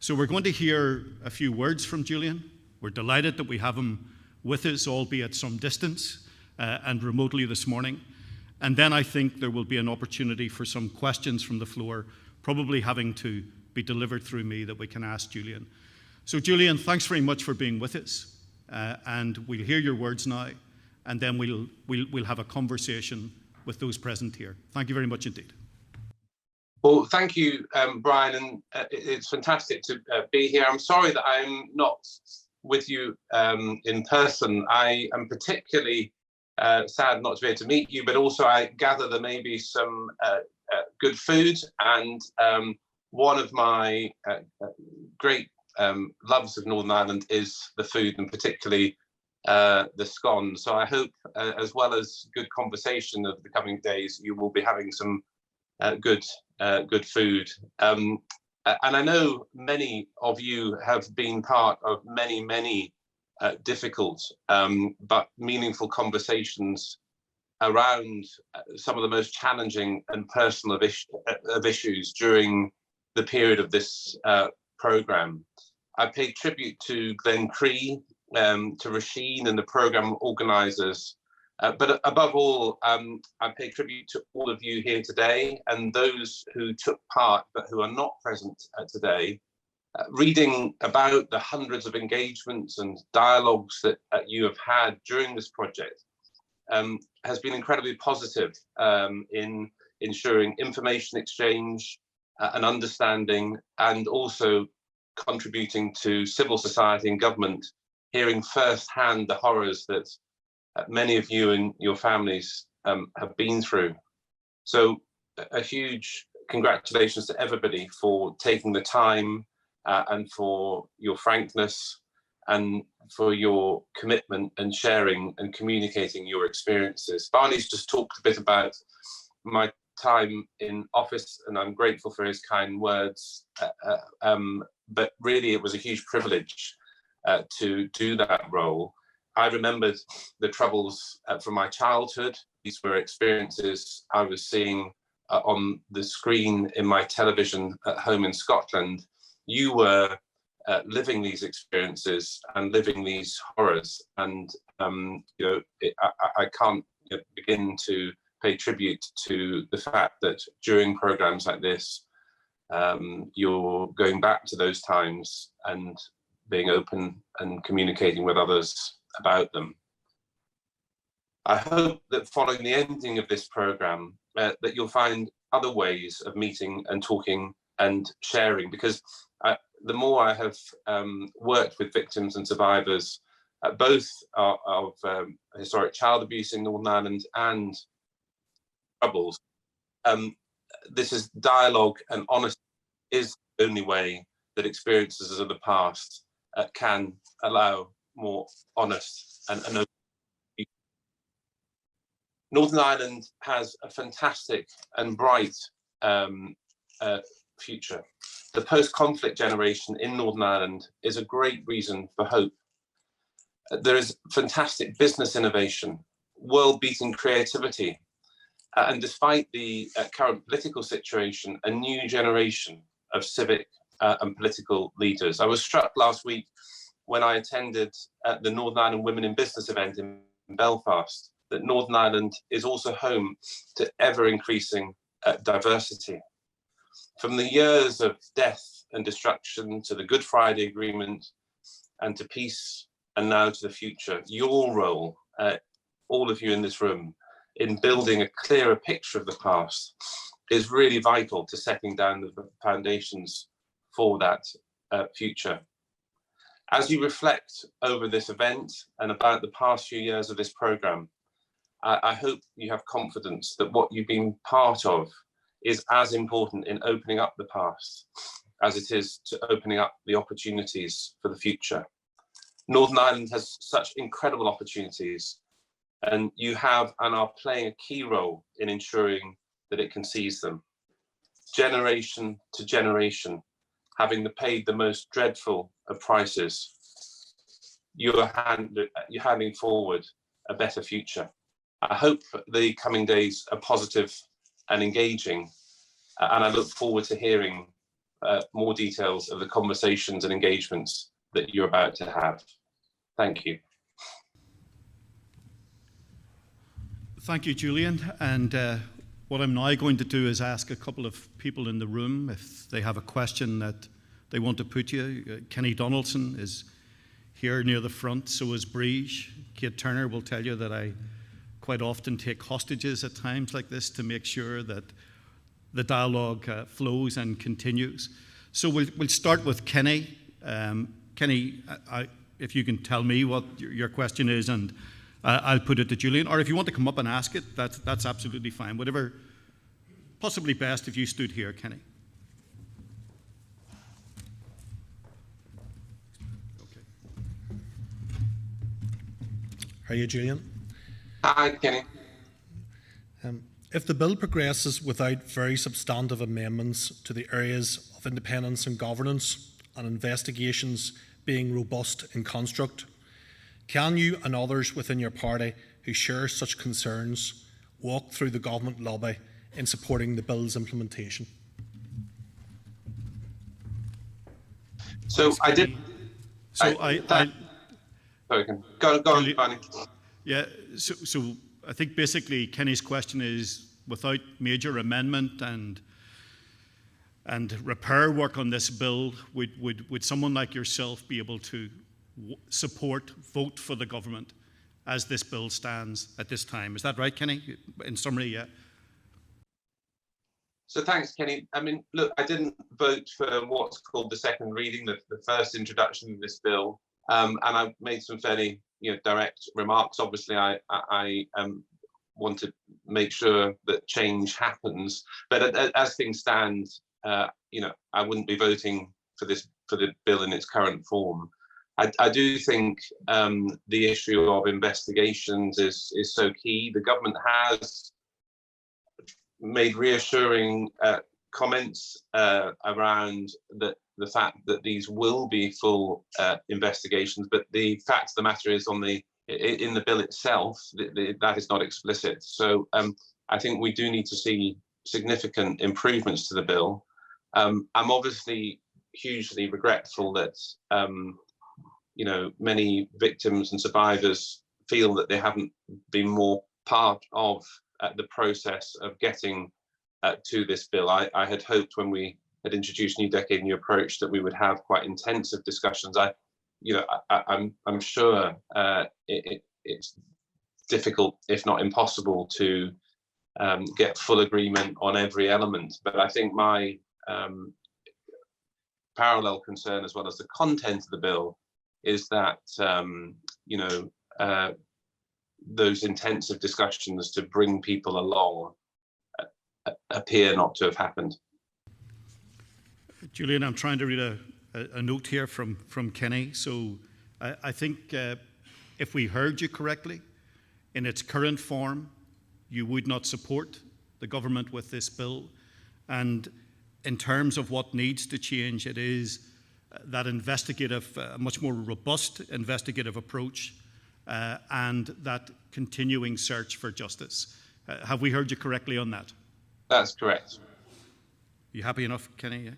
So we're going to hear a few words from Julian. We're delighted that we have him with us, albeit some distance and remotely this morning. And then I think there will be an opportunity for some questions from the floor, probably having to be delivered through me, that we can ask Julian. So Julian, thanks very much for being with us. And we'll hear your words now, and then we'll have a conversation with those present here. Thank you very much indeed. Well, thank you, Brian, and it's fantastic to be here. I'm sorry that I'm not with you in person. I am particularly sad not to be able to meet you, but also I gather there may be some good food, and one of my great loves of Northern Ireland is the food, and particularly the scone. So I hope, as well as good conversation over the coming days, you will be having some good food. And I know many of you have been part of many difficult but meaningful conversations around some of the most challenging and personal of issues during the period of this programme. I pay tribute to Glencree, to Rasheen and the programme organisers, but above all, I pay tribute to all of you here today and those who took part but who are not present today. Reading about the hundreds of engagements and dialogues that you have had during this project has been incredibly positive in ensuring information exchange and understanding, and also contributing to civil society and government hearing firsthand the horrors that many of you and your families have been through. So a huge congratulations to everybody for taking the time and for your frankness and for your commitment and sharing and communicating your experiences. Barney's just talked a bit about my time in office, and I'm grateful for his kind words, but really it was a huge privilege to do that role. I remembered the troubles from my childhood. These were experiences I was seeing on the screen in my television at home in Scotland. You were living these experiences and living these horrors, and I can't begin to pay tribute to the fact that during programs like this, you're going back to those times and being open and communicating with others about them. I hope that following the ending of this program, that you'll find other ways of meeting and talking and sharing, because the more I have worked with victims and survivors, both of historic child abuse in Northern Ireland and troubles, this is dialogue, and honesty is the only way that experiences of the past can allow more honest and open. Northern Ireland has a fantastic and bright future. The post-conflict generation in Northern Ireland is a great reason for hope. There is fantastic business innovation, world-beating creativity, and despite the current political situation, a new generation of civic and political leaders. I was struck last week when I attended the Northern Ireland Women in Business event in Belfast, that Northern Ireland is also home to ever-increasing diversity. From the years of death and destruction to the Good Friday Agreement and to peace, and now to the future, your role, all of you in this room, in building a clearer picture of the past is really vital to setting down the foundations for that future. As you reflect over this event and about the past few years of this programme, I hope you have confidence that what you've been part of is as important in opening up the past as it is to opening up the opportunities for the future. Northern Ireland has such incredible opportunities, and you have and are playing a key role in ensuring that it can seize them. Generation to generation, having paid the most dreadful of prices, you're handing forward a better future. I hope the coming days are positive and engaging, and I look forward to hearing more details of the conversations and engagements that you're about to have. Thank you. Thank you, Julian. And what I'm now going to do is ask a couple of people in the room if they have a question that they want to put you. Kenny Donaldson is here near the front, so is Breege. Kate Turner will tell you that I quite often take hostages at times like this to make sure that the dialogue flows and continues. So we'll start with Kenny. Kenny, if you can tell me what your question is, and I'll put it to Julian. Or if you want to come up and ask it, that's absolutely fine. Whatever, possibly best if you stood here, Kenny. Okay. How are you, Julian? Hi, Kenny. If the bill progresses without very substantive amendments to the areas of independence and governance and investigations being robust in construct, can you and others within your party who share such concerns walk through the government lobby in supporting the bill's implementation? So I did. So sorry, go on, Barney. Yeah, so I think basically Kenny's question is, without major amendment and repair work on this bill, would someone like yourself be able to vote for the government as this bill stands at this time? Is that right, Kenny? In summary, yeah. So thanks, Kenny. I mean, look, I didn't vote for what's called the second reading, the first introduction of this bill, and I made some fairly direct remarks. Obviously, I want to make sure that change happens, but as things stand, I wouldn't be voting for the bill in its current form. I do think the issue of investigations is so key. The government has made reassuring comments around the fact that these will be full investigations, but the fact of the matter is, in the bill itself, that is not explicit. So I think we do need to see significant improvements to the bill. I'm obviously hugely regretful that many victims and survivors feel that they haven't been more part of the process of getting to this bill. I had hoped when we had introduced New Decade, New Approach that we would have quite intensive discussions. I'm sure it's difficult, if not impossible, to get full agreement on every element. But I think my parallel concern, as well as the content of the bill, is that those intensive discussions to bring people along appear not to have happened. Julian, I'm trying to read a note here from Kenny. So I think if we heard you correctly, in its current form, you would not support the government with this bill. And in terms of what needs to change, it is that investigative, much more robust investigative approach and that continuing search for justice. Have we heard you correctly on that? That's correct. You happy enough, Kenny?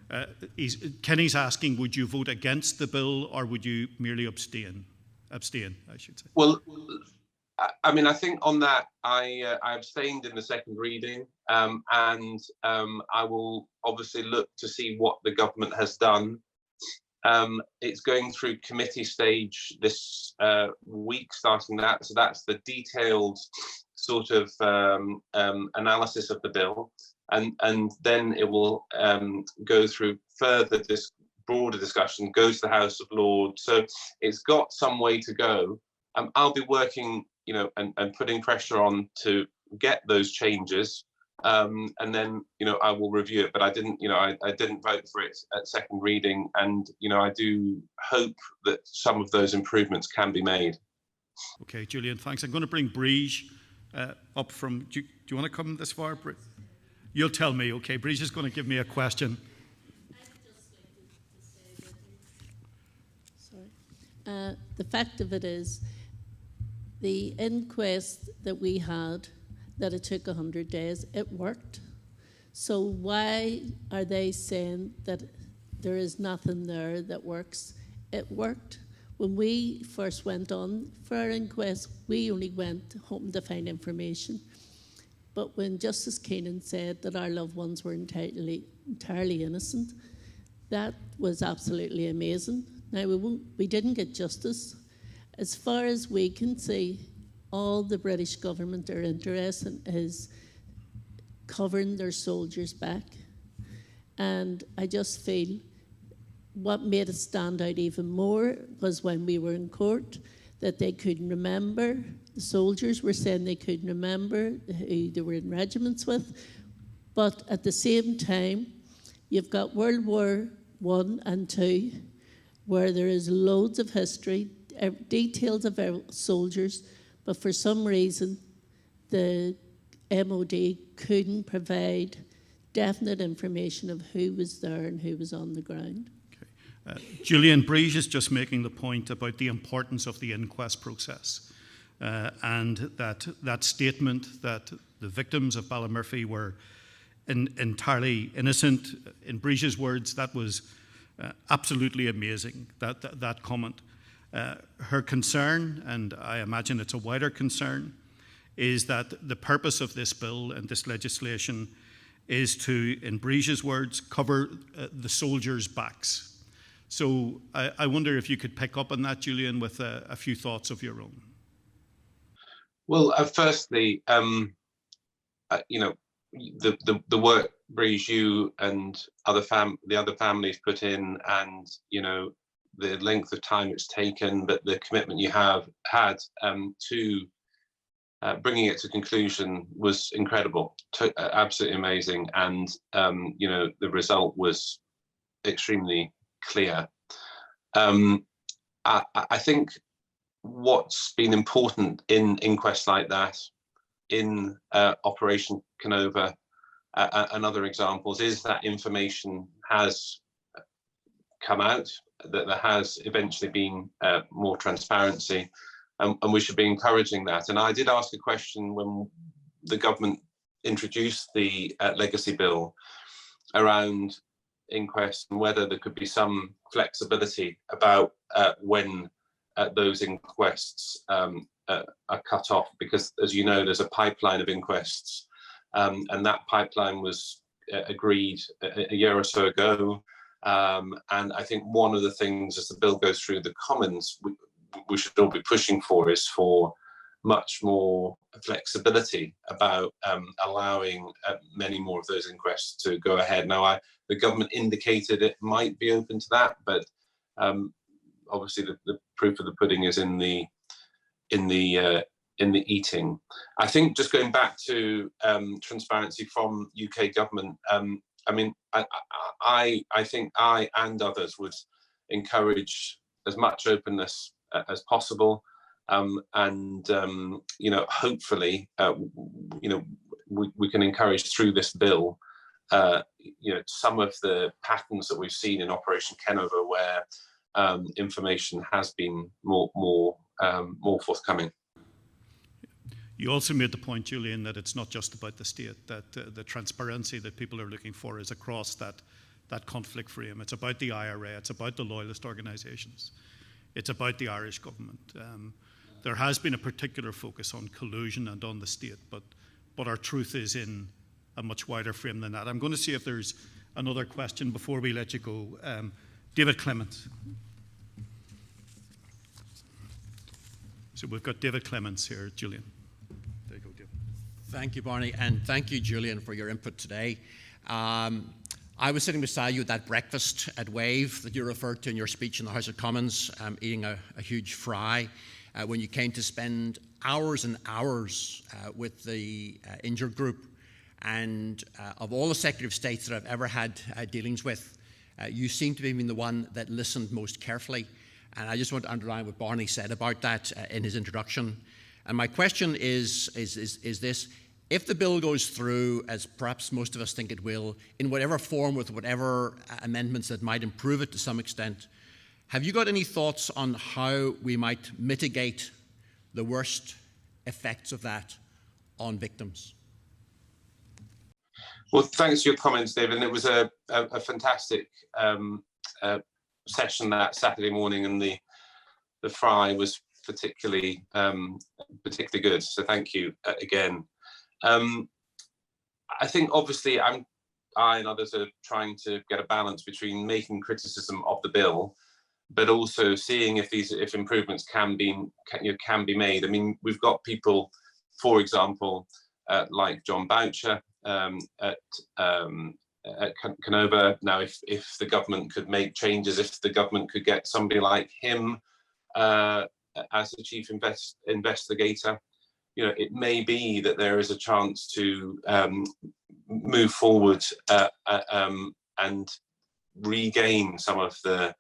Yeah? Kenny's asking, would you vote against the bill or would you merely abstain? Abstain, I should say. Well, I mean, I think on that, I abstained in the second reading, and I will obviously look to see what the government has done. It's going through committee stage this week, starting that. So that's the detailed sort of analysis of the bill. And then it will go through further broader discussion, go to the House of Lords. So it's got some way to go. I'll be working, and putting pressure on to get those changes, and then, I will review it. But I didn't vote for it at second reading, and I do hope that some of those improvements can be made. Okay, Julian, thanks. I'm going to bring Breege up from. Do you want to come this far, Breege? You'll tell me, okay? Breege is going to give me a question. The fact of it is, the inquest that we had, that it took 100 days. It worked. So why are they saying that there is nothing there that works? It worked. When we first went on for our inquest, we only went hoping to find information. But when Justice Keenan said that our loved ones were entirely innocent, that was absolutely amazing. Now, we didn't get justice. As far as we can see, all the British government are interested in is covering their soldiers back. And I just feel what made it stand out even more was when we were in court, that they couldn't remember. The soldiers were saying they couldn't remember who they were in regiments with. But at the same time, you've got World War I and II, where there is loads of history, details of our soldiers, but for some reason, the MOD couldn't provide definite information of who was there and who was on the ground. Julian Breege is just making the point about the importance of the inquest process, and that statement that the victims of Ballymurphy were entirely innocent. In Breege's words, that was absolutely amazing, that comment. Her concern, and I imagine it's a wider concern, is that the purpose of this bill and this legislation is to, in Breege's words, cover the soldiers' backs. So I wonder if you could pick up on that, Julian, with a few thoughts of your own. Well, firstly, you know, the work Breege, you and the other families put in, and you know, the length of time it's taken, but the commitment you have had to bringing it to conclusion was incredible, absolutely amazing, and you know, the result was extremely clear. I think what's been important in inquests like that, in Operation Canova and other examples, is that information has come out, that there has eventually been more transparency, and we should be encouraging that. And I did ask a question when the government introduced the legacy bill around inquests and whether there could be some flexibility about when those inquests are cut off, because as you know, there's a pipeline of inquests, and that pipeline was agreed a year or so ago, and I think one of the things as the bill goes through the Commons we should all be pushing for is for much more flexibility about allowing many more of those inquests to go ahead. Now, the government indicated it might be open to that, but obviously the proof of the pudding is in the eating. I think just going back to transparency from UK government, I mean, I think I and others would encourage as much openness as possible. And you know, hopefully, you know, we can encourage through this bill, you know, some of the patterns that we've seen in Operation Canova, where information has been more forthcoming. You also made the point, Julian, that it's not just about the state, that the transparency that people are looking for is across that conflict frame. It's about the IRA, it's about the loyalist organisations, it's about the Irish government. There has been a particular focus on collusion and on the state, but our truth is in a much wider frame than that. I'm going to see if there's another question before we let you go. David Clements. So we've got David Clements here, Julian. There you go, David. Thank you, Barney, and thank you, Julian, for your input today. I was sitting beside you at that breakfast at Wave that you referred to in your speech in the House of Commons, eating a huge fry, when you came to spend hours and hours with the injured group. And of all the Secretary of States that I've ever had dealings with, you seem to be the one that listened most carefully. And I just want to underline what Barney said about that in his introduction. And my question is this: if the bill goes through, as perhaps most of us think it will, in whatever form, with whatever amendments that might improve it to some extent, have you got any thoughts on how we might mitigate the worst effects of that on victims. Well, thanks for your comments, David. And it was a fantastic session that Saturday morning, and the fry was particularly good. So thank you again. I think obviously I and others are trying to get a balance between making criticism of the bill, but also seeing if improvements can be made. I mean, we've got people, for example, like John Boucher at Canova. Now, if the government could make changes, if the government could get somebody like him as the chief investigator, you know, it may be that there is a chance to move forward and regain some of the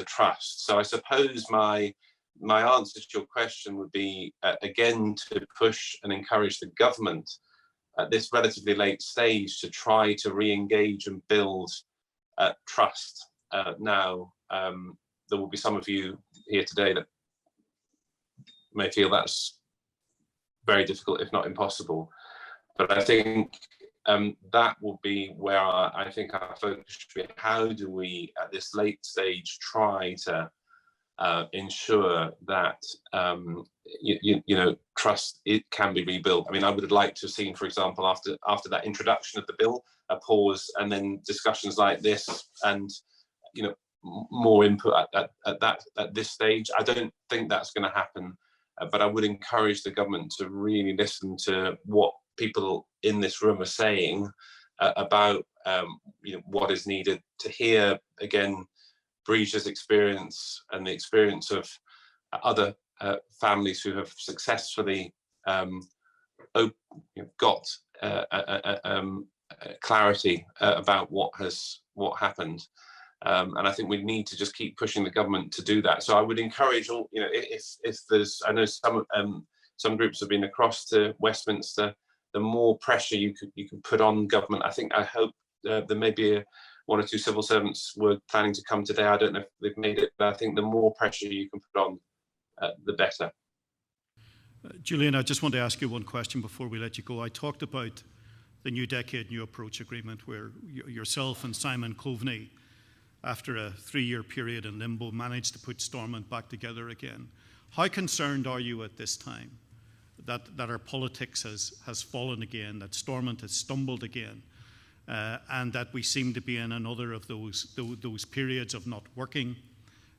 trust. So I suppose my answer to your question would be again to push and encourage the government at this relatively late stage to try to re-engage and build trust. Now, there will be some of you here today that may feel that's very difficult, if not impossible. But I think that will be where I think our focus should be. How do we, at this late stage, try to ensure that you know, trust can be rebuilt? I mean, I would have liked to have seen, for example, after that introduction of the bill, a pause, and then discussions like this, and you know, more input at this stage. I don't think that's going to happen, but I would encourage the government to really listen to what people in this room are saying about you know, what is needed, to hear again Bridget's experience and the experience of other families who have successfully got clarity about what happened. And I think we need to just keep pushing the government to do that. So I would encourage all, you know, if there's, I know some groups have been across to Westminster, the more pressure you can put on government. I hope there may be one or two civil servants were planning to come today. I don't know if they've made it, but I think the more pressure you can put on, the better. Julian, I just want to ask you one question before we let you go. I talked about the New Decade, New Approach Agreement, where yourself and Simon Coveney, after a 3-year period in limbo, managed to put Stormont back together again. How concerned are you at this time that our politics has fallen again, that Stormont has stumbled again, and that we seem to be in another of those periods of not working?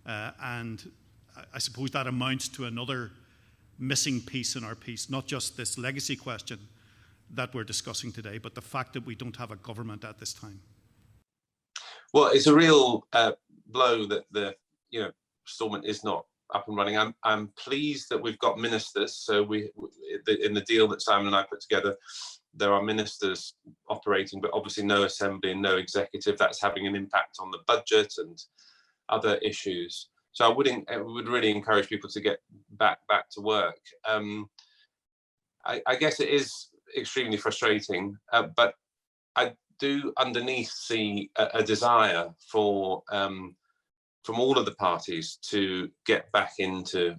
And I suppose that amounts to another missing piece in our piece, not just this legacy question that we're discussing today, but the fact that we don't have a government at this time. Well, it's a real blow that Stormont is not up and running. I'm pleased that we've got ministers. So in the deal that Simon and I put together, there are ministers operating, but obviously no assembly and no executive. That's having an impact on the budget and other issues. So I would really encourage people to get back to work. I guess it is extremely frustrating, but I do underneath see a desire for from all of the parties to get back into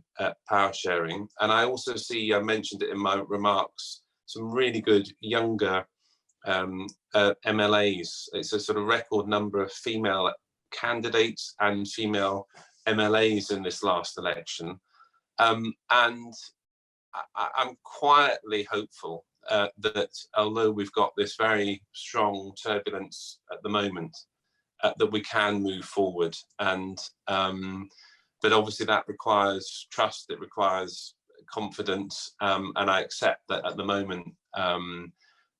power sharing. And I also see, I mentioned it in my remarks, some really good younger MLAs. It's a sort of record number of female candidates and female MLAs in this last election. And I'm quietly hopeful that although we've got this very strong turbulence at the moment, that we can move forward. And but obviously that requires trust, it requires confidence, and I accept that at the moment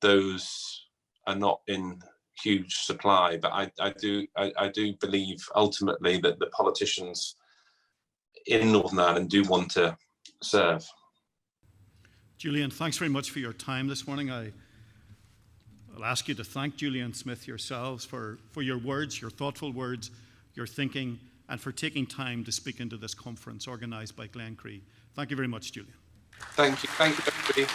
those are not in huge supply, but I do believe ultimately that the politicians in Northern Ireland do want to serve. Julian, thanks very much for your time this morning. I'll ask you to thank Julian Smith yourselves for your words, your thoughtful words, your thinking, and for taking time to speak into this conference organised by Glencree. Thank you very much, Julian. Thank you, everybody.